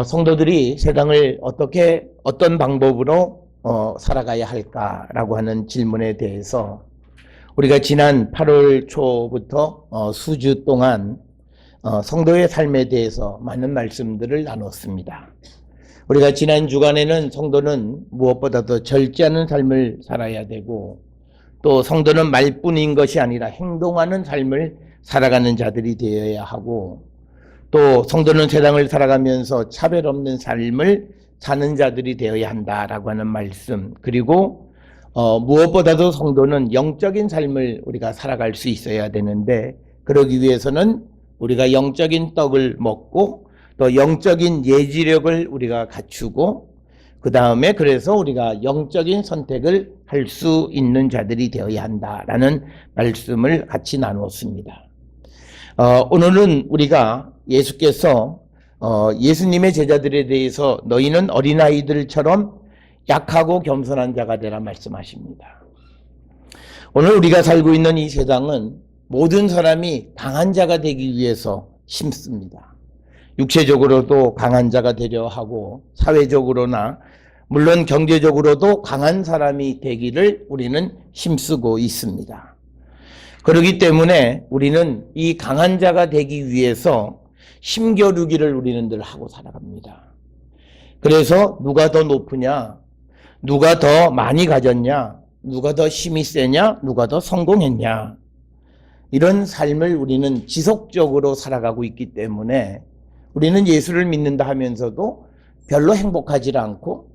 성도들이 세상을 어떤 방법으로 살아가야 할까라고 하는 질문에 대해서 우리가 지난 8월 초부터 수주 동안 성도의 삶에 대해서 많은 말씀들을 나눴습니다. 우리가 지난 주간에는 성도는 무엇보다도 절제하는 삶을 살아야 되고, 또 성도는 말뿐인 것이 아니라 행동하는 삶을 살아가는 자들이 되어야 하고, 또 성도는 세상을 살아가면서 차별 없는 삶을 사는 자들이 되어야 한다라고 하는 말씀, 그리고 무엇보다도 성도는 영적인 삶을 우리가 살아갈 수 있어야 되는데, 그러기 위해서는 우리가 영적인 떡을 먹고 또 영적인 예지력을 우리가 갖추고, 그 다음에 그래서 우리가 영적인 선택을 할 수 있는 자들이 되어야 한다라는 말씀을 같이 나누었습니다. 오늘은 우리가 예수께서 예수님의 제자들에 대해서 너희는 어린아이들처럼 약하고 겸손한 자가 되라 말씀하십니다. 오늘 우리가 살고 있는 이 세상은 모든 사람이 강한 자가 되기 위해서 심습니다. 육체적으로도 강한 자가 되려 하고, 사회적으로나 물론 경제적으로도 강한 사람이 되기를 우리는 힘쓰고 있습니다. 그렇기 때문에 우리는 이 강한 자가 되기 위해서 힘겨루기를 우리는 늘 하고 살아갑니다. 그래서 누가 더 높으냐, 누가 더 많이 가졌냐, 누가 더 힘이 세냐, 누가 더 성공했냐, 이런 삶을 우리는 지속적으로 살아가고 있기 때문에 우리는 예수를 믿는다 하면서도 별로 행복하지 않고,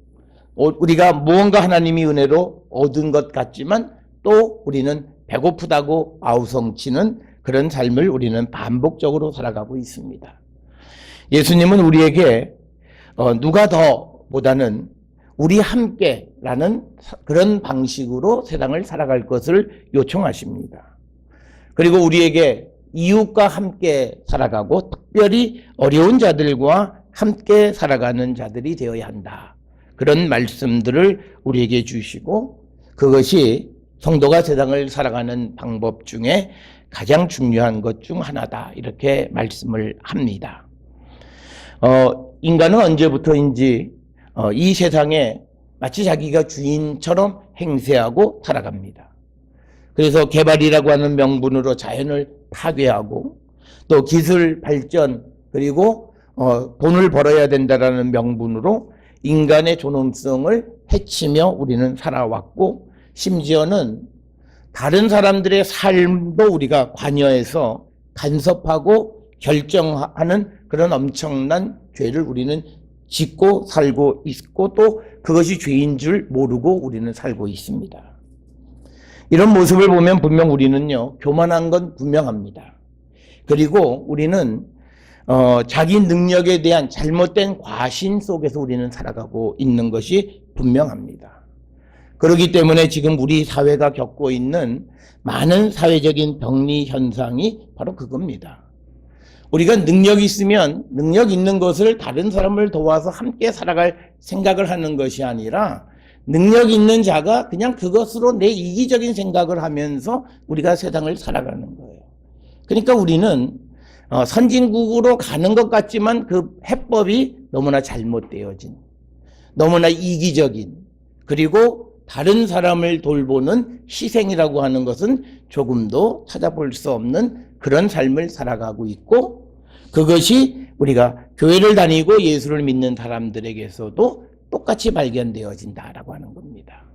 우리가 무언가 하나님이 은혜로 얻은 것 같지만 또 우리는 배고프다고 아우성치는 그런 삶을 우리는 반복적으로 살아가고 있습니다. 예수님은 우리에게 누가 더 보다는 우리 함께라는 그런 방식으로 세상을 살아갈 것을 요청하십니다. 그리고 우리에게 이웃과 함께 살아가고 특별히 어려운 자들과 함께 살아가는 자들이 되어야 한다, 그런 말씀들을 우리에게 주시고, 그것이 성도가 세상을 살아가는 방법 중에 가장 중요한 것 중 하나다, 이렇게 말씀을 합니다. 인간은 언제부터인지 이 세상에 마치 자기가 주인처럼 행세하고 살아갑니다. 그래서 개발이라고 하는 명분으로 자연을 파괴하고, 또 기술 발전, 그리고 돈을 벌어야 된다라는 명분으로 인간의 존엄성을 해치며 우리는 살아왔고, 심지어는 다른 사람들의 삶도 우리가 관여해서 간섭하고 결정하는 그런 엄청난 죄를 우리는 짓고 살고 있고, 또 그것이 죄인 줄 모르고 우리는 살고 있습니다. 이런 모습을 보면 분명 우리는요, 교만한 건 분명합니다. 그리고 우리는 자기 능력에 대한 잘못된 과신 속에서 우리는 살아가고 있는 것이 분명합니다. 그렇기 때문에 지금 우리 사회가 겪고 있는 많은 사회적인 병리 현상이 바로 그겁니다. 우리가 능력이 있으면 능력 있는 것을 다른 사람을 도와서 함께 살아갈 생각을 하는 것이 아니라, 능력 있는 자가 그냥 그것으로 내 이기적인 생각을 하면서 우리가 세상을 살아가는 거예요. 그러니까 우리는 선진국으로 가는 것 같지만 그 해법이 너무나 잘못되어진, 너무나 이기적인, 그리고 다른 사람을 돌보는 희생이라고 하는 것은 조금도 찾아볼 수 없는 그런 삶을 살아가고 있고, 그것이 우리가 교회를 다니고 예수를 믿는 사람들에게서도 똑같이 발견되어진다라고 하는 겁니다.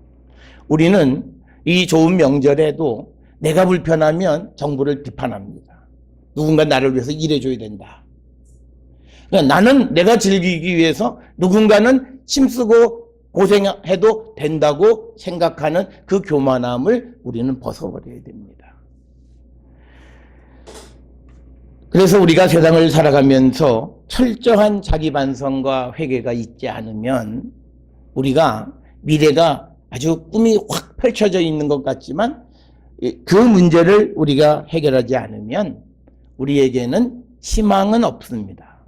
우리는 이 좋은 명절에도 내가 불편하면 정부를 비판합니다. 누군가 나를 위해서 일해줘야 된다. 그러니까 나는 내가 즐기기 위해서 누군가는 힘쓰고 고생해도 된다고 생각하는 그 교만함을 우리는 벗어버려야 됩니다. 그래서 우리가 세상을 살아가면서 철저한 자기 반성과 회개가 있지 않으면 우리가 미래가 아주 꿈이 확 펼쳐져 있는 것 같지만, 그 문제를 우리가 해결하지 않으면 우리에게는 희망은 없습니다.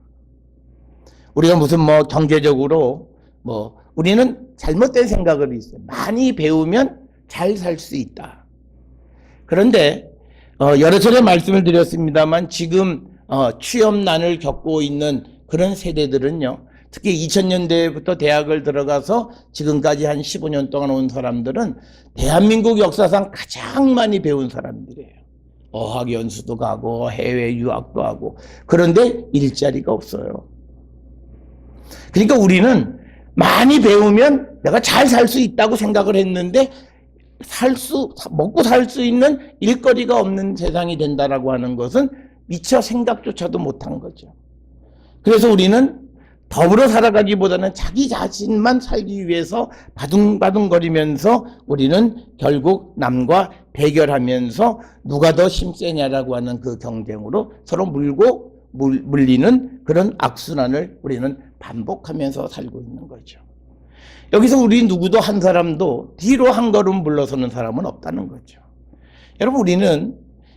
우리가 무슨 경제적으로 우리는 잘못된 생각을 있어요. 많이 배우면 잘 살 수 있다. 그런데 여러 차례 말씀을 드렸습니다만, 지금 취업난을 겪고 있는 그런 세대들은요, 특히 2000년대부터 대학을 들어가서 지금까지 한 15년 동안 온 사람들은 대한민국 역사상 가장 많이 배운 사람들이에요. 어학연수도 가고 해외 유학도 하고. 그런데 일자리가 없어요. 그러니까 우리는 많이 배우면 내가 잘 살 수 있다고 생각을 했는데 먹고 살 수 있는 일거리가 없는 세상이 된다라고 하는 것은 미처 생각조차도 못한 거죠. 그래서 우리는 더불어 살아가기보다는 자기 자신만 살기 위해서 바둥바둥거리면서 우리는 결국 남과 대결하면서 누가 더 힘세냐라고 하는 그 경쟁으로 서로 물리는 그런 악순환을 우리는 반복하면서 살고 있는 거죠. 여기서 우리 누구도 한 사람도 뒤로 한 걸음 물러서는 사람은 없다는 거죠. 여러분, 우리는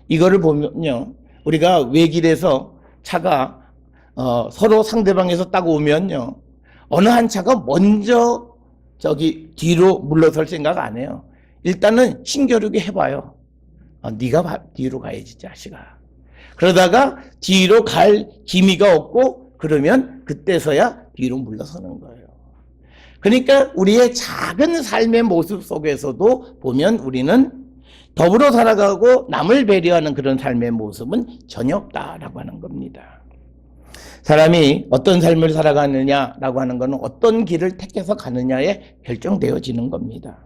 이거를 보면요, 우리가 외길에서 차가 서로 상대방에서 딱 오면요, 어느 한 차가 먼저 뒤로 물러설 생각 안 해요. 일단은 신겨루기 해봐요. 네가 뒤로 가야지, 자식아. 그러다가 뒤로 갈 기미가 없고 그러면 그때서야 뒤로 물러서는 거예요. 그러니까 우리의 작은 삶의 모습 속에서도 보면 우리는 더불어 살아가고 남을 배려하는 그런 삶의 모습은 전혀 없다라고 하는 겁니다. 사람이 어떤 삶을 살아가느냐라고 하는 것은 어떤 길을 택해서 가느냐에 결정되어지는 겁니다.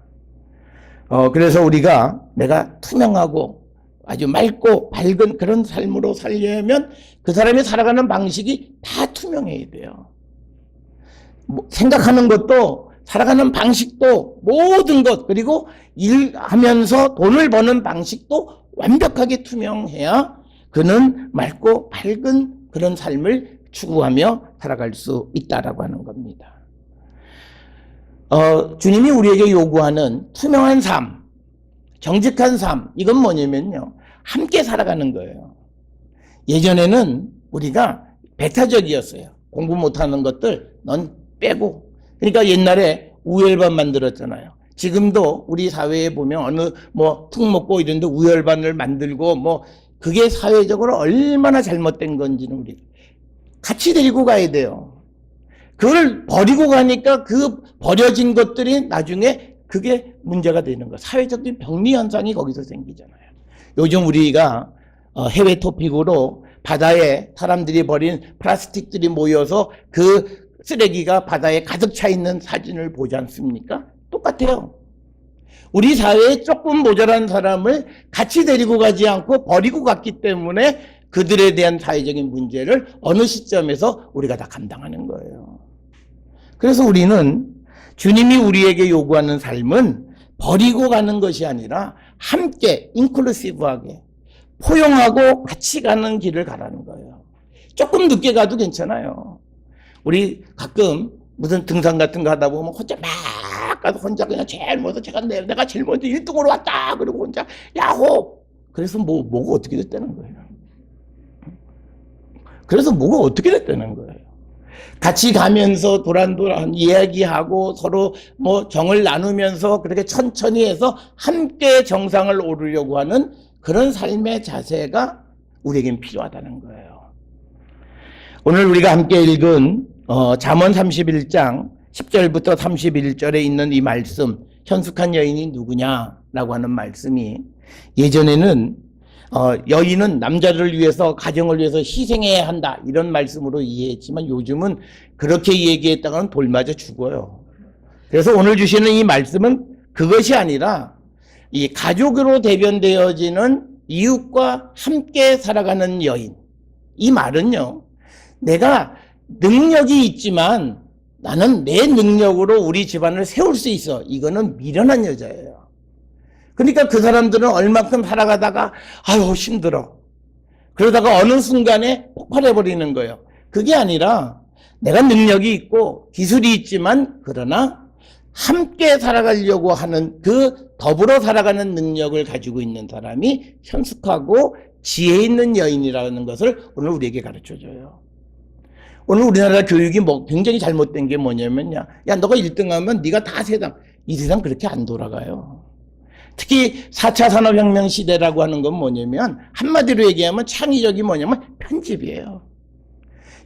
그래서 우리가 내가 투명하고 아주 맑고 밝은 그런 삶으로 살려면 그 사람이 살아가는 방식이 다 투명해야 돼요. 생각하는 것도 살아가는 방식도 모든 것, 그리고 일하면서 돈을 버는 방식도 완벽하게 투명해야 그는 맑고 밝은 그런 삶을 추구하며 살아갈 수 있다라고 하는 겁니다. 주님이 우리에게 요구하는 투명한 삶, 정직한 삶, 이건 뭐냐면요, 함께 살아가는 거예요. 예전에는 우리가 배타적이었어요. 공부 못하는 것들 넌 빼고. 그러니까 옛날에 우열반 만들었잖아요. 지금도 우리 사회에 보면 툭 먹고 이런데 우열반을 만들고 그게 사회적으로 얼마나 잘못된 건지는 우리 같이 데리고 가야 돼요. 그걸 버리고 가니까 그 버려진 것들이 나중에 그게 문제가 되는 거예요. 사회적인 병리 현상이 거기서 생기잖아요. 요즘 우리가 해외 토픽으로 바다에 사람들이 버린 플라스틱들이 모여서 그 쓰레기가 바다에 가득 차 있는 사진을 보지 않습니까? 똑같아요. 우리 사회에 조금 모자란 사람을 같이 데리고 가지 않고 버리고 갔기 때문에 그들에 대한 사회적인 문제를 어느 시점에서 우리가 다 감당하는 거예요. 그래서 우리는 주님이 우리에게 요구하는 삶은 버리고 가는 것이 아니라 함께 인클루시브하게 포용하고 같이 가는 길을 가라는 거예요. 조금 늦게 가도 괜찮아요. 우리 가끔 무슨 등산 같은 거 하다 보면 혼자 막 가서 혼자 그냥 제일 먼저 내가 제일 먼저 1등으로 왔다 그러고 혼자 야호. 그래서 뭐가 어떻게 됐다는 거예요. 그래서 뭐가 어떻게 됐다는 거예요. 같이 가면서 도란도란 이야기하고 서로 정을 나누면서 그렇게 천천히 해서 함께 정상을 오르려고 하는 그런 삶의 자세가 우리에겐 필요하다는 거예요. 오늘 우리가 함께 읽은 잠언 31장 10절부터 31절에 있는 이 말씀, 현숙한 여인이 누구냐라고 하는 말씀이 예전에는 여인은 남자를 위해서 가정을 위해서 희생해야 한다 이런 말씀으로 이해했지만 요즘은 그렇게 얘기했다가는 돌 맞아 죽어요. 그래서 오늘 주시는 이 말씀은 그것이 아니라 이 가족으로 대변되어지는 이웃과 함께 살아가는 여인, 이 말은요, 내가 능력이 있지만 나는 내 능력으로 우리 집안을 세울 수 있어. 이거는 미련한 여자예요. 그러니까 그 사람들은 얼마큼 살아가다가 아유 힘들어. 그러다가 어느 순간에 폭발해버리는 거예요. 그게 아니라 내가 능력이 있고 기술이 있지만 그러나 함께 살아가려고 하는 그 더불어 살아가는 능력을 가지고 있는 사람이 현숙하고 지혜 있는 여인이라는 것을 오늘 우리에게 가르쳐줘요. 오늘 우리나라 교육이 굉장히 잘못된 게 뭐냐면요. 야, 너가 1등하면 네가 다 세상. 이 세상 그렇게 안 돌아가요. 특히 4차 산업혁명 시대라고 하는 건 뭐냐면 한마디로 얘기하면 창의적이 뭐냐면 편집이에요.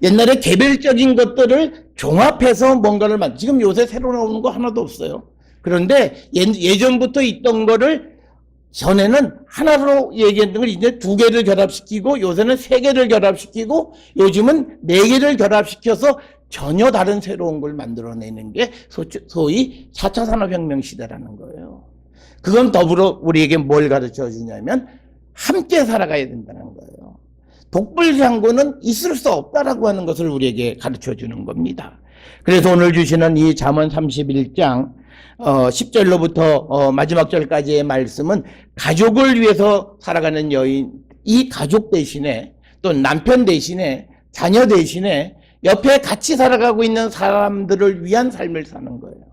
옛날에 개별적인 것들을 종합해서 뭔가를 지금 요새 새로 나오는 거 하나도 없어요. 그런데 예전부터 있던 거를 전에는 하나로 얘기했던 걸 이제 두 개를 결합시키고 요새는 세 개를 결합시키고 요즘은 네 개를 결합시켜서 전혀 다른 새로운 걸 만들어내는 게 소위 4차 산업혁명 시대라는 거예요. 그건 더불어 우리에게 뭘 가르쳐 주냐면 함께 살아가야 된다는 거예요. 독불장군은 있을 수 없다라고 하는 것을 우리에게 가르쳐 주는 겁니다. 그래서 오늘 주시는 이 잠언 31장 10절로부터 마지막 절까지의 말씀은 가족을 위해서 살아가는 여인, 이 가족 대신에 또 남편 대신에 자녀 대신에 옆에 같이 살아가고 있는 사람들을 위한 삶을 사는 거예요.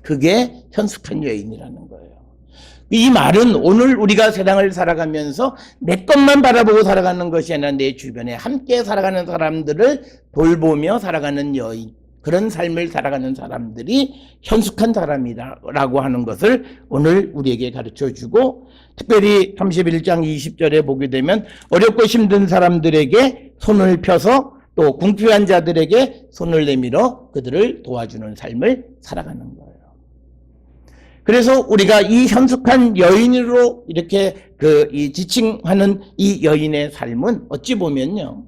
그게 현숙한 여인이라는 거예요. 이 말은 오늘 우리가 세상을 살아가면서 내 것만 바라보고 살아가는 것이 아니라 내 주변에 함께 살아가는 사람들을 돌보며 살아가는 여인, 그런 삶을 살아가는 사람들이 현숙한 사람이라고 하는 것을 오늘 우리에게 가르쳐주고, 특별히 31장 20절에 보게 되면 어렵고 힘든 사람들에게 손을 펴서 또 궁핍한 자들에게 손을 내밀어 그들을 도와주는 삶을 살아가는 거예요. 그래서 우리가 이 현숙한 여인으로 이렇게 이 지칭하는 이 여인의 삶은 어찌 보면요,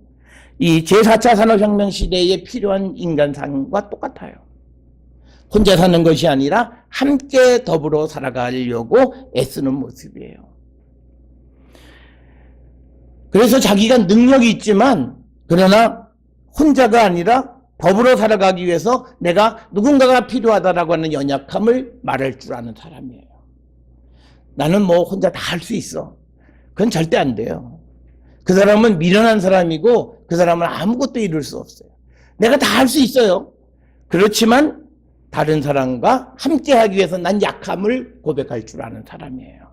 이 제4차 산업혁명 시대에 필요한 인간상과 똑같아요. 혼자 사는 것이 아니라 함께 더불어 살아가려고 애쓰는 모습이에요. 그래서 자기가 능력이 있지만 그러나 혼자가 아니라 더불어 살아가기 위해서 내가 누군가가 필요하다라고 하는 연약함을 말할 줄 아는 사람이에요. 나는 뭐 혼자 다 할 수 있어. 그건 절대 안 돼요. 그 사람은 미련한 사람이고 그 사람은 아무것도 이룰 수 없어요. 내가 다 할 수 있어요. 그렇지만 다른 사람과 함께 하기 위해서 난 약함을 고백할 줄 아는 사람이에요.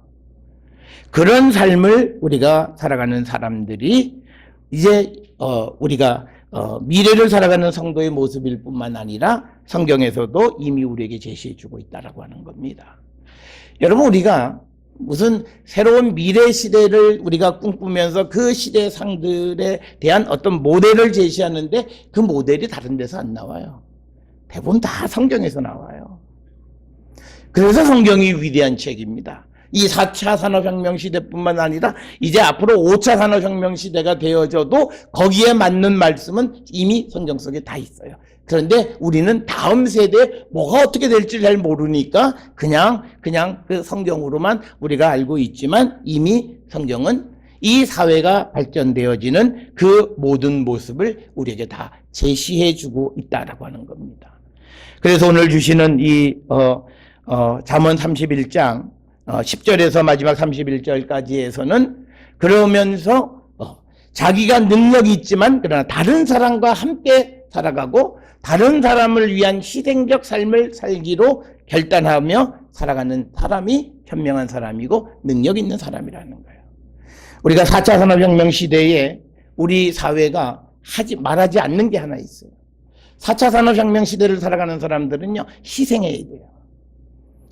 그런 삶을 우리가 살아가는 사람들이 이제 우리가 미래를 살아가는 성도의 모습일 뿐만 아니라 성경에서도 이미 우리에게 제시해주고 있다라고 하는 겁니다. 여러분, 우리가 무슨 새로운 미래 시대를 우리가 꿈꾸면서 그 시대 상들에 대한 어떤 모델을 제시하는데 그 모델이 다른 데서 안 나와요. 대부분 다 성경에서 나와요. 그래서 성경이 위대한 책입니다. 이 4차 산업혁명 시대뿐만 아니라 이제 앞으로 5차 산업혁명 시대가 되어져도 거기에 맞는 말씀은 이미 성경 속에 다 있어요. 그런데 우리는 다음 세대에 뭐가 어떻게 될지 잘 모르니까 그냥 그 성경으로만 우리가 알고 있지만 이미 성경은 이 사회가 발전되어지는 그 모든 모습을 우리에게 다 제시해주고 있다라고 하는 겁니다. 그래서 오늘 주시는 이 잠언 31장 10절에서 마지막 31절까지에서는 그러면서 자기가 능력이 있지만 그러나 다른 사람과 함께 살아가고 다른 사람을 위한 희생적 삶을 살기로 결단하며 살아가는 사람이 현명한 사람이고 능력 있는 사람이라는 거예요. 우리가 4차 산업혁명 시대에 우리 사회가 말하지 않는 게 하나 있어요. 4차 산업혁명 시대를 살아가는 사람들은요, 희생해야 돼요.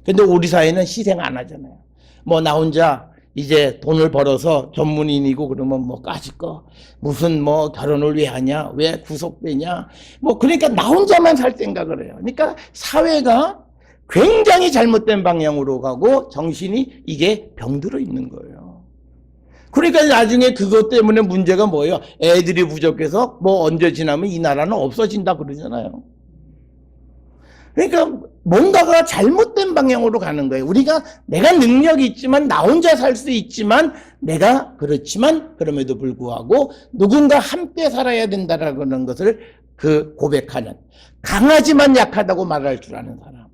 근데 우리 사회는 희생 안 하잖아요. 뭐 나 혼자 이제 돈을 벌어서 전문인이고 그러면 뭐 까짓거 무슨 뭐 결혼을 왜 하냐, 왜 구속되냐, 뭐 그러니까 나 혼자만 살 생각을 해요. 그러니까 사회가 굉장히 잘못된 방향으로 가고 정신이 이게 병들어 있는 거예요. 그러니까 나중에 그것 때문에 문제가 뭐예요? 애들이 부족해서 뭐 언제 지나면 이 나라는 없어진다 그러잖아요. 그러니까 뭔가가 잘못된 방향으로 가는 거예요. 내가 능력이 있지만 나 혼자 살 수 있지만 내가 그렇지만 그럼에도 불구하고 누군가 함께 살아야 된다라는 것을 고백하는, 강하지만 약하다고 말할 줄 아는 사람.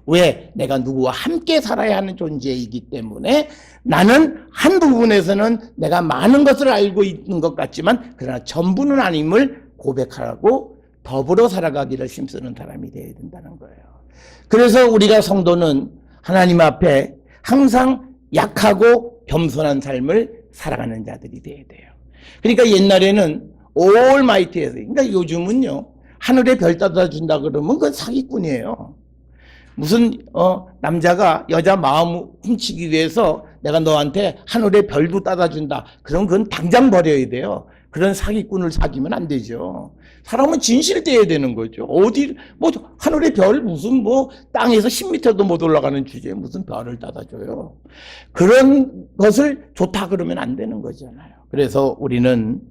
왜? 내가 누구와 함께 살아야 하는 존재이기 때문에 나는 한 부분에서는 내가 많은 것을 알고 있는 것 같지만 그러나 전부는 아님을 고백하고 더불어 살아가기를 힘쓰는 사람이 되어야 된다는 거예요. 그래서 우리가 성도는 하나님 앞에 항상 약하고 겸손한 삶을 살아가는 자들이 되어야 돼요. 그러니까 옛날에는 올마이티에서, 그러니까 요즘은요, 하늘에 별 따다 준다 그러면 그건 사기꾼이에요. 무슨 남자가 여자 마음 훔치기 위해서 내가 너한테 하늘에 별도 따다 준다. 그럼 그건 당장 버려야 돼요. 그런 사기꾼을 사귀면 안 되죠. 사람은 진실돼야 되는 거죠. 어디, 하늘의 별, 무슨 땅에서 10m도 못 올라가는 주제에 무슨 별을 따다줘요. 그런 것을 좋다 그러면 안 되는 거잖아요. 그래서 우리는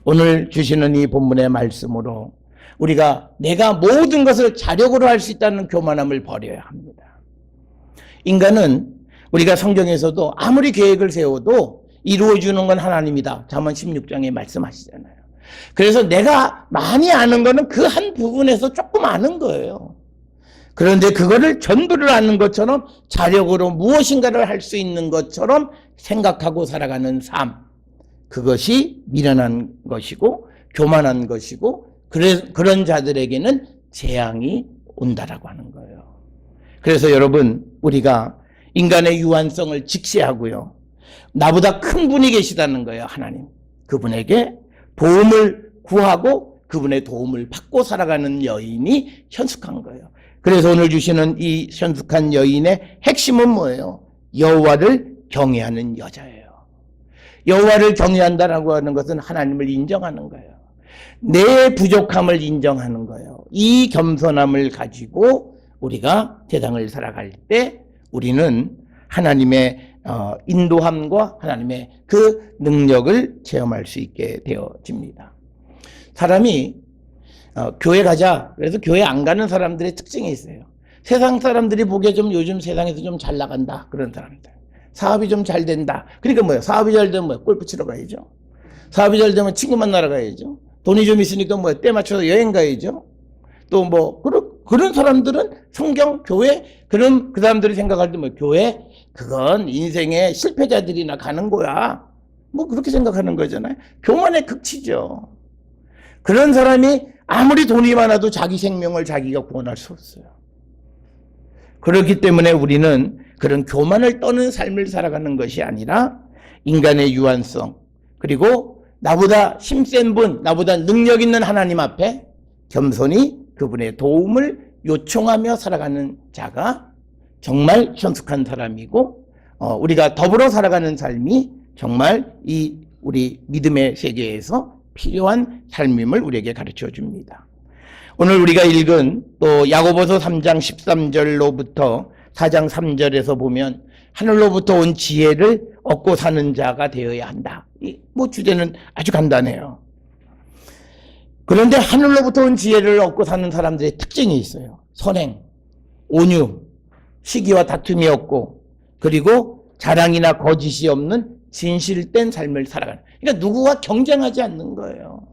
오늘 주시는 이 본문의 말씀으로 우리가 내가 모든 것을 자력으로 할 수 있다는 교만함을 버려야 합니다. 인간은 우리가 성경에서도 아무리 계획을 세워도 이루어주는 건 하나님이다. 잠언 16장에 말씀하시잖아요. 그래서 내가 많이 아는 거는 그 한 부분에서 조금 아는 거예요. 그런데 그거를 전부를 아는 것처럼 자력으로 무엇인가를 할 수 있는 것처럼 생각하고 살아가는 삶. 그것이 미련한 것이고 교만한 것이고 그런 자들에게는 재앙이 온다라고 하는 거예요. 그래서 여러분 우리가 인간의 유한성을 직시하고요. 나보다 큰 분이 계시다는 거예요. 하나님. 그분에게 도움을 구하고 그분의 도움을 받고 살아가는 여인이 현숙한 거예요. 그래서 오늘 주시는 이 현숙한 여인의 핵심은 뭐예요? 여호와를 경외하는 여자예요. 여호와를 경외한다라고 하는 것은 하나님을 인정하는 거예요. 내 부족함을 인정하는 거예요. 이 겸손함을 가지고 우리가 세상을 살아갈 때 우리는 하나님의 인도함과 하나님의 그 능력을 체험할 수 있게 되어집니다. 사람이 교회 가자. 그래서 교회 안 가는 사람들의 특징이 있어요. 세상 사람들이 보기에 좀 요즘 세상에서 좀 잘 나간다. 그런 사람들. 사업이 좀 잘 된다. 그러니까 뭐예요? 사업이 잘 되면 뭐예요? 골프 치러 가야죠. 사업이 잘 되면 친구 만나러 가야죠. 돈이 좀 있으니까 뭐예요? 때 맞춰서 여행 가야죠. 또 그런 사람들은 성경, 교회, 그 사람들이 생각할 때 교회, 그건 인생의 실패자들이나 가는 거야. 그렇게 생각하는 거잖아요. 교만의 극치죠. 그런 사람이 아무리 돈이 많아도 자기 생명을 자기가 구원할 수 없어요. 그렇기 때문에 우리는 그런 교만을 떠는 삶을 살아가는 것이 아니라 인간의 유한성, 그리고 나보다 힘센 분, 나보다 능력 있는 하나님 앞에 겸손히 그분의 도움을 요청하며 살아가는 자가 정말 현숙한 사람이고 우리가 더불어 살아가는 삶이 정말 우리 믿음의 세계에서 필요한 삶임을 우리에게 가르쳐 줍니다. 오늘 우리가 읽은 또 야고보서 3장 13절로부터 4장 3절에서 보면 하늘로부터 온 지혜를 얻고 사는 자가 되어야 한다. 주제는 아주 간단해요. 그런데 하늘로부터 온 지혜를 얻고 사는 사람들의 특징이 있어요. 선행, 온유, 시기와 다툼이 없고 그리고 자랑이나 거짓이 없는 진실된 삶을 살아가는. 그러니까 누구와 경쟁하지 않는 거예요.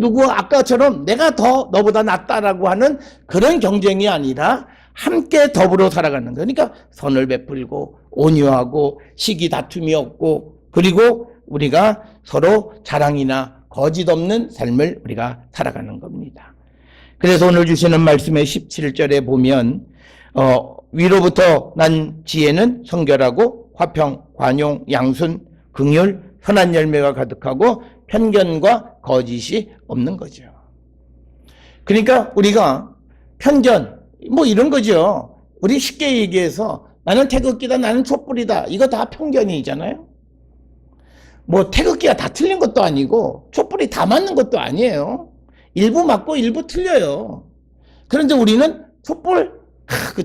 누구와 아까처럼 내가 더 너보다 낫다라고 하는 그런 경쟁이 아니라 함께 더불어 살아가는 거예요. 그러니까 선을 베풀고 온유하고 시기 다툼이 없고 그리고 우리가 서로 자랑이나 거짓 없는 삶을 우리가 살아가는 겁니다. 그래서 오늘 주시는 말씀의 17절에 보면 위로부터 난 지혜는 성결하고 화평, 관용, 양순, 긍휼, 선한 열매가 가득하고 편견과 거짓이 없는 거죠. 그러니까 우리가 편견 이런 거죠. 우리 쉽게 얘기해서 나는 태극기다, 나는 촛불이다. 이거 다 편견이잖아요. 태극기가 다 틀린 것도 아니고 촛불이 다 맞는 것도 아니에요. 일부 맞고 일부 틀려요. 그런데 우리는 촛불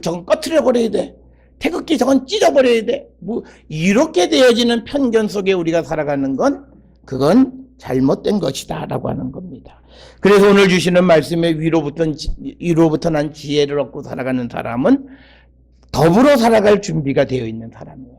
저건 꺼트려 버려야 돼. 태극기 저건 찢어버려야 돼. 이렇게 되어지는 편견 속에 우리가 살아가는 건 그건 잘못된 것이다 라고 하는 겁니다. 그래서 오늘 주시는 말씀에 위로부터 난 지혜를 얻고 살아가는 사람은 더불어 살아갈 준비가 되어 있는 사람이에요.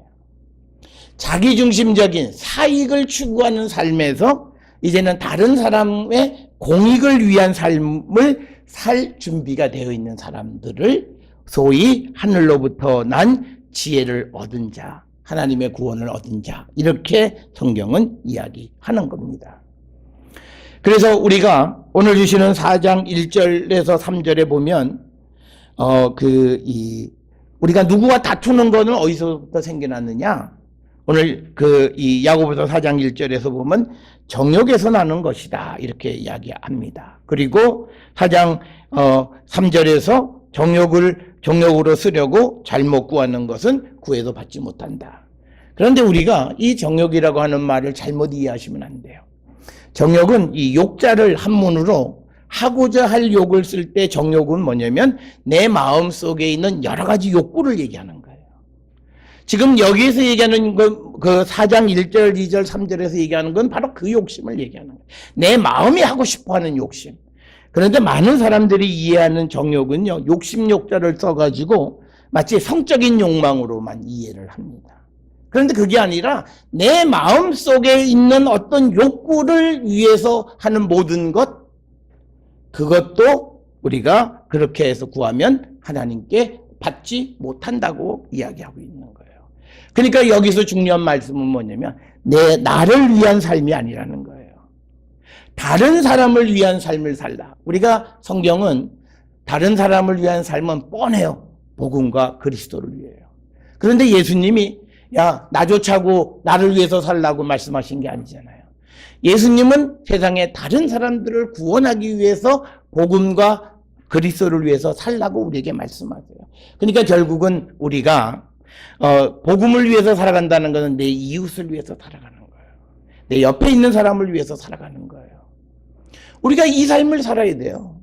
자기중심적인 사익을 추구하는 삶에서 이제는 다른 사람의 공익을 위한 삶을 살 준비가 되어 있는 사람들을 소위 하늘로부터 난 지혜를 얻은 자, 하나님의 구원을 얻은 자, 이렇게 성경은 이야기하는 겁니다. 그래서 우리가 오늘 주시는 4장 1절에서 3절에 보면 우리가 누구와 다투는 거는 어디서부터 생겨났느냐? 오늘 이 야고보서 4장 1절에서 보면 정욕에서 나는 것이다 이렇게 이야기합니다. 그리고 4장 3절에서 정욕으로 쓰려고 잘못 구하는 것은 구해도 받지 못한다. 그런데 우리가 이 정욕이라고 하는 말을 잘못 이해하시면 안 돼요. 정욕은 이 욕자를 한문으로 하고자 할 욕을 쓸 때 정욕은 뭐냐면 내 마음 속에 있는 여러 가지 욕구를 얘기하는 거예요. 지금 여기에서 얘기하는 그 4장 1절, 2절, 3절에서 얘기하는 건 바로 그 욕심을 얘기하는 거예요. 내 마음이 하고 싶어 하는 욕심. 그런데 많은 사람들이 이해하는 정욕은요, 욕심욕자를 써가지고 마치 성적인 욕망으로만 이해를 합니다. 그런데 그게 아니라 내 마음 속에 있는 어떤 욕구를 위해서 하는 모든 것, 그것도 우리가 그렇게 해서 구하면 하나님께 받지 못한다고 이야기하고 있는 거예요. 그러니까 여기서 중요한 말씀은 뭐냐면 나를 위한 삶이 아니라는 거예요. 다른 사람을 위한 삶을 살라. 우리가 성경은 다른 사람을 위한 삶은 뻔해요. 복음과 그리스도를 위해요. 그런데 예수님이 야, 나조차고 나를 위해서 살라고 말씀하신 게 아니잖아요. 예수님은 세상에 다른 사람들을 구원하기 위해서 복음과 그리스도를 위해서 살라고 우리에게 말씀하세요. 그러니까 결국은 우리가 복음을 위해서 살아간다는 것은 내 이웃을 위해서 살아가는 거예요. 내 옆에 있는 사람을 위해서 살아가는 거예요. 우리가 이 삶을 살아야 돼요.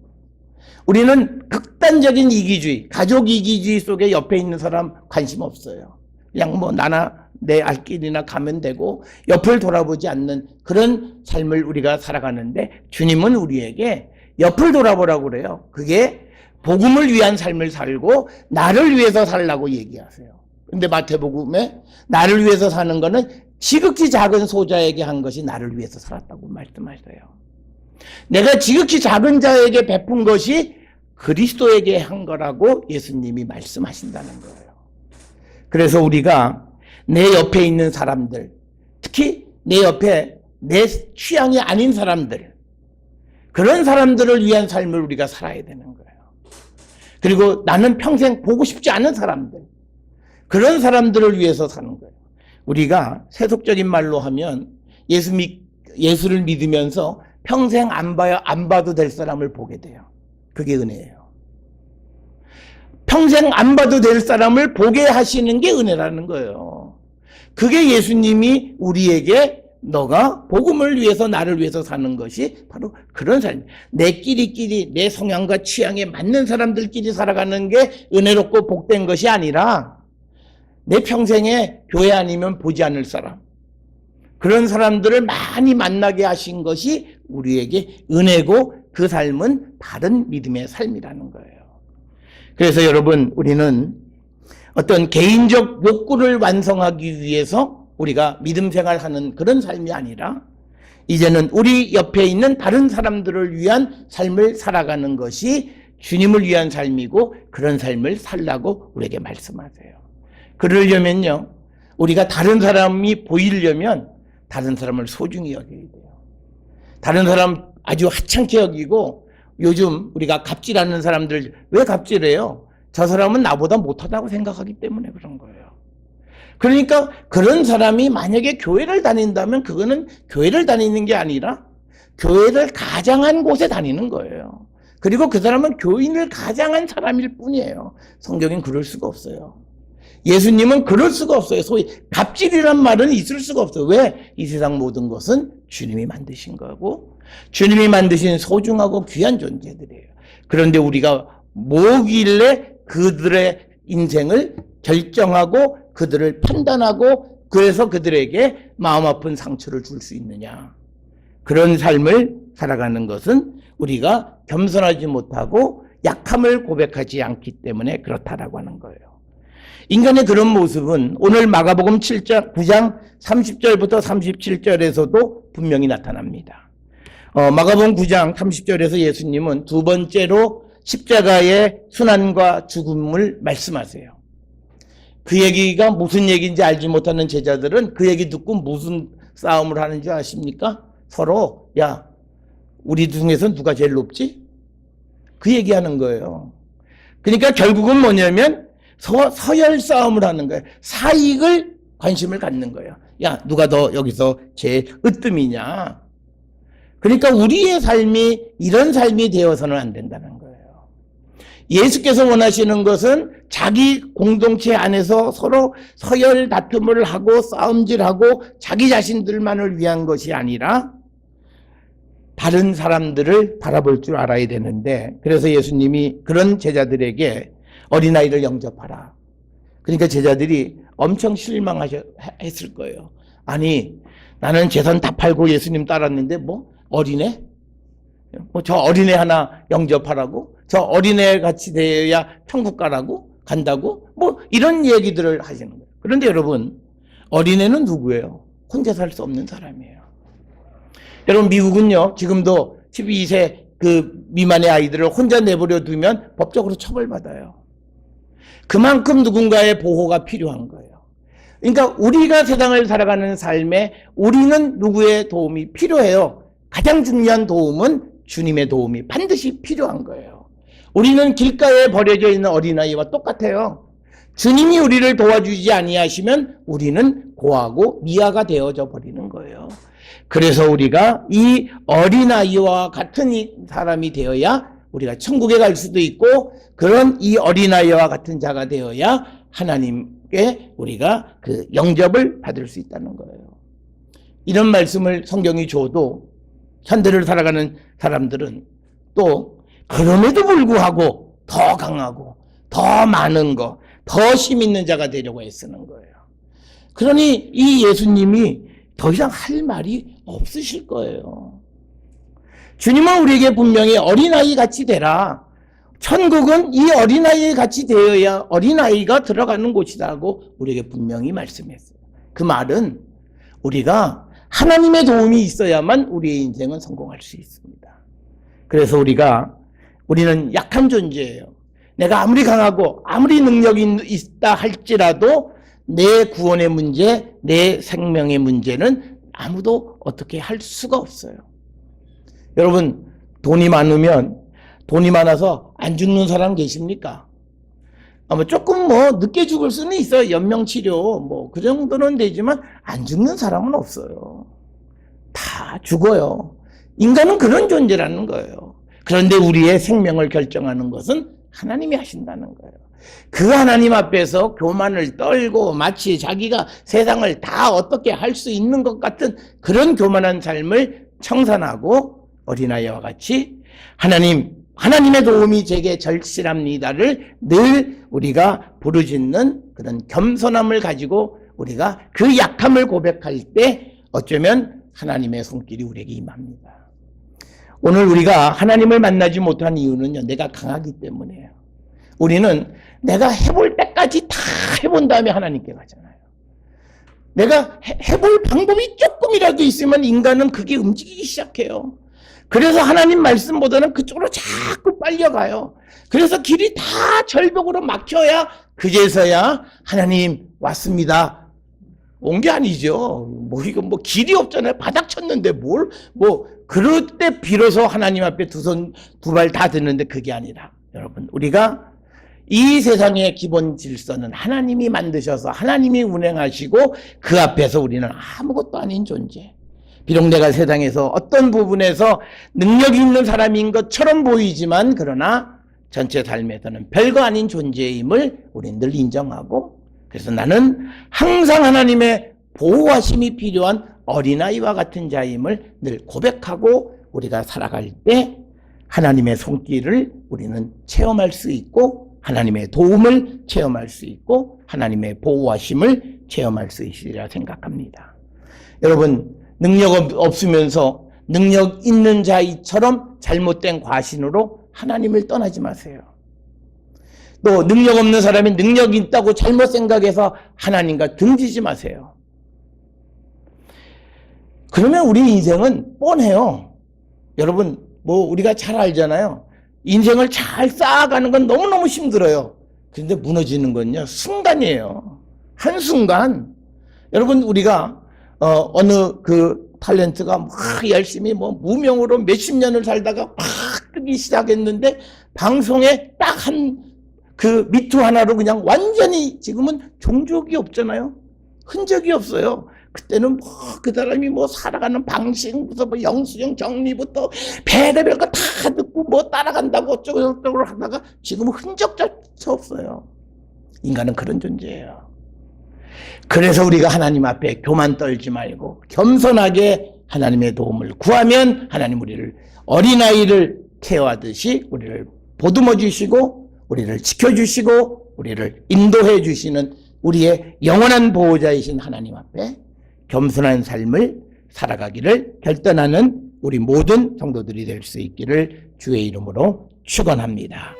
우리는 극단적인 이기주의, 가족 이기주의 속에 옆에 있는 사람 관심 없어요. 그냥 뭐 나나 내 알 길이나 가면 되고 옆을 돌아보지 않는 그런 삶을 우리가 살아가는데 주님은 우리에게 옆을 돌아보라고 그래요. 그게 복음을 위한 삶을 살고 나를 위해서 살라고 얘기하세요. 근데 마태복음에 나를 위해서 사는 거는 지극히 작은 소자에게 한 것이 나를 위해서 살았다고 말씀하세요. 내가 지극히 작은 자에게 베푼 것이 그리스도에게 한 거라고 예수님이 말씀하신다는 거예요. 그래서 우리가 내 옆에 있는 사람들, 특히 내 옆에 내 취향이 아닌 사람들, 그런 사람들을 위한 삶을 우리가 살아야 되는 거예요. 그리고 나는 평생 보고 싶지 않은 사람들, 그런 사람들을 위해서 사는 거예요. 우리가 세속적인 말로 하면 예수를 믿으면서 평생 안 봐도 될 사람을 보게 돼요. 그게 은혜예요. 평생 안 봐도 될 사람을 보게 하시는 게 은혜라는 거예요. 그게 예수님이 우리에게 너가 복음을 위해서 나를 위해서 사는 것이 바로 그런 삶. 내 끼리끼리 내 성향과 취향에 맞는 사람들끼리 살아가는 게 은혜롭고 복된 것이 아니라 내 평생에 교회 아니면 보지 않을 사람, 그런 사람들을 많이 만나게 하신 것이 우리에게 은혜고 그 삶은 다른 믿음의 삶이라는 거예요. 그래서 여러분, 우리는 어떤 개인적 욕구를 완성하기 위해서 우리가 믿음 생활하는 그런 삶이 아니라 이제는 우리 옆에 있는 다른 사람들을 위한 삶을 살아가는 것이 주님을 위한 삶이고 그런 삶을 살라고 우리에게 말씀하세요. 그러려면요, 우리가 다른 사람이 보이려면 다른 사람을 소중히 여겨야 돼요. 다른 사람 아주 하찮게 여기고, 요즘 우리가 갑질하는 사람들 왜 갑질해요? 저 사람은 나보다 못하다고 생각하기 때문에 그런 거예요. 그러니까 그런 사람이 만약에 교회를 다닌다면 그거는 교회를 다니는 게 아니라 교회를 가장한 곳에 다니는 거예요. 그리고 그 사람은 교인을 가장한 사람일 뿐이에요. 성경엔 그럴 수가 없어요. 예수님은 그럴 수가 없어요. 소위 갑질이란 말은 있을 수가 없어요. 왜? 이 세상 모든 것은 주님이 만드신 거고 주님이 만드신 소중하고 귀한 존재들이에요. 그런데 우리가 뭐길래 그들의 인생을 결정하고 그들을 판단하고 그래서 그들에게 마음 아픈 상처를 줄 수 있느냐. 그런 삶을 살아가는 것은 우리가 겸손하지 못하고 약함을 고백하지 않기 때문에 그렇다라고 하는 거예요. 인간의 그런 모습은 오늘 마가복음 9장 30절부터 37절에서도 분명히 나타납니다. 마가복음 9장 30절에서 예수님은 두 번째로 십자가의 순환과 죽음을 말씀하세요. 그 얘기가 무슨 얘기인지 알지 못하는 제자들은 그 얘기 듣고 무슨 싸움을 하는 줄 아십니까? 서로 야, 우리 중에서 누가 제일 높지? 그 얘기하는 거예요. 그러니까 결국은 뭐냐면 서열 싸움을 하는 거예요. 사익을 관심을 갖는 거예요. 야, 누가 더 여기서 제일 으뜸이냐. 그러니까 우리의 삶이 이런 삶이 되어서는 안 된다는 거예요. 예수께서 원하시는 것은 자기 공동체 안에서 서로 서열 다툼을 하고 싸움질하고 자기 자신들만을 위한 것이 아니라 다른 사람들을 바라볼 줄 알아야 되는데, 그래서 예수님이 그런 제자들에게 어린아이를 영접하라. 그러니까 제자들이 엄청 실망했을 거예요. 아니, 나는 재산 다 팔고 예수님 따랐는데 뭐 어린애? 뭐 저 어린애 하나 영접하라고? 저 어린애 같이 되어야 천국 간다고? 뭐 이런 얘기들을 하시는 거예요. 그런데 여러분, 어린애는 누구예요? 혼자 살 수 없는 사람이에요. 여러분, 미국은요, 지금도 12세 그 미만의 아이들을 혼자 내버려 두면 법적으로 처벌받아요. 그만큼 누군가의 보호가 필요한 거예요. 그러니까 우리가 세상을 살아가는 삶에 우리는 누구의 도움이 필요해요. 가장 중요한 도움은 주님의 도움이 반드시 필요한 거예요. 우리는 길가에 버려져 있는 어린아이와 똑같아요. 주님이 우리를 도와주지 아니하시면 우리는 고하고 미아가 되어져 버리는 거예요. 그래서 우리가 이 어린아이와 같은 사람이 되어야 우리가 천국에 갈 수도 있고, 그런 이 어린아이와 같은 자가 되어야 하나님께 우리가 그 영접을 받을 수 있다는 거예요. 이런 말씀을 성경이 줘도 현대를 살아가는 사람들은 또 그럼에도 불구하고 더 강하고 더 많은 거, 더 힘 있는 자가 되려고 애쓰는 거예요. 그러니 이 예수님이 더 이상 할 말이 없으실 거예요. 주님은 우리에게 분명히 어린아이 같이 되라. 천국은 이 어린아이 같이 되어야 어린아이가 들어가는 곳이라고 우리에게 분명히 말씀했어요. 그 말은 우리가 하나님의 도움이 있어야만 우리의 인생은 성공할 수 있습니다. 그래서 우리는 약한 존재예요. 내가 아무리 강하고 아무리 능력이 있다 할지라도 내 구원의 문제, 내 생명의 문제는 아무도 어떻게 할 수가 없어요. 여러분, 돈이 많아서 안 죽는 사람 계십니까? 조금 늦게 죽을 수는 있어요. 연명치료 그 정도는 되지만 안 죽는 사람은 없어요. 다 죽어요. 인간은 그런 존재라는 거예요. 그런데 우리의 생명을 결정하는 것은 하나님이 하신다는 거예요. 그 하나님 앞에서 교만을 떨고 마치 자기가 세상을 다 어떻게 할 수 있는 것 같은 그런 교만한 삶을 청산하고 어린아이와 같이 하나님의 도움이 제게 절실합니다를 늘 우리가 부르짖는 그런 겸손함을 가지고 우리가 그 약함을 고백할 때 어쩌면 하나님의 손길이 우리에게 임합니다. 오늘 우리가 하나님을 만나지 못한 이유는요, 내가 강하기 때문이에요. 우리는 내가 해볼 때까지 다 해본 다음에 하나님께 가잖아요. 내가 해볼 방법이 조금이라도 있으면 인간은 그게 움직이기 시작해요. 그래서 하나님 말씀보다는 그쪽으로 자꾸 빨려가요. 그래서 길이 다 절벽으로 막혀야 그제서야 하나님 왔습니다. 온 게 아니죠. 길이 없잖아요. 바닥 쳤는데 그럴 때 비로소 하나님 앞에 두 손, 두 발 다 드는데 그게 아니라, 여러분, 우리가 이 세상의 기본 질서는 하나님이 만드셔서 하나님이 운행하시고 그 앞에서 우리는 아무것도 아닌 존재. 비록 내가 세상에서 어떤 부분에서 능력이 있는 사람인 것처럼 보이지만 그러나 전체 삶에서는 별거 아닌 존재임을 우리는 늘 인정하고, 그래서 나는 항상 하나님의 보호하심이 필요한 어린아이와 같은 자임을 늘 고백하고 우리가 살아갈 때 하나님의 손길을 우리는 체험할 수 있고 하나님의 도움을 체험할 수 있고 하나님의 보호하심을 체험할 수 있으리라 생각합니다. 여러분, 능력 없으면서 능력 있는 자처럼 잘못된 과신으로 하나님을 떠나지 마세요. 또 능력 없는 사람이 능력이 있다고 잘못 생각해서 하나님과 등지지 마세요. 그러면 우리 인생은 뻔해요. 여러분, 우리가 잘 알잖아요. 인생을 잘 쌓아가는 건 너무너무 힘들어요. 그런데 무너지는 건요, 순간이에요. 한순간. 여러분, 우리가 어느 그 탤런트가 막 열심히 무명으로 몇십 년을 살다가 막 뜨기 시작했는데 방송에 딱 그 미투 하나로 그냥 완전히 지금은 종족이 없잖아요. 흔적이 없어요. 그때는 뭐 그 사람이 뭐 살아가는 방식부터 뭐 영수증 정리부터 별의별 거 다 듣고 뭐 따라간다고 어쩌고저쩌고 하다가 지금은 흔적조차 없어요. 인간은 그런 존재예요. 그래서 우리가 하나님 앞에 교만 떨지 말고 겸손하게 하나님의 도움을 구하면 하나님 우리를 어린아이를 케어하듯이 우리를 보듬어 주시고 우리를 지켜주시고 우리를 인도해 주시는 우리의 영원한 보호자이신 하나님 앞에 겸손한 삶을 살아가기를 결단하는 우리 모든 성도들이 될 수 있기를 주의 이름으로 축원합니다.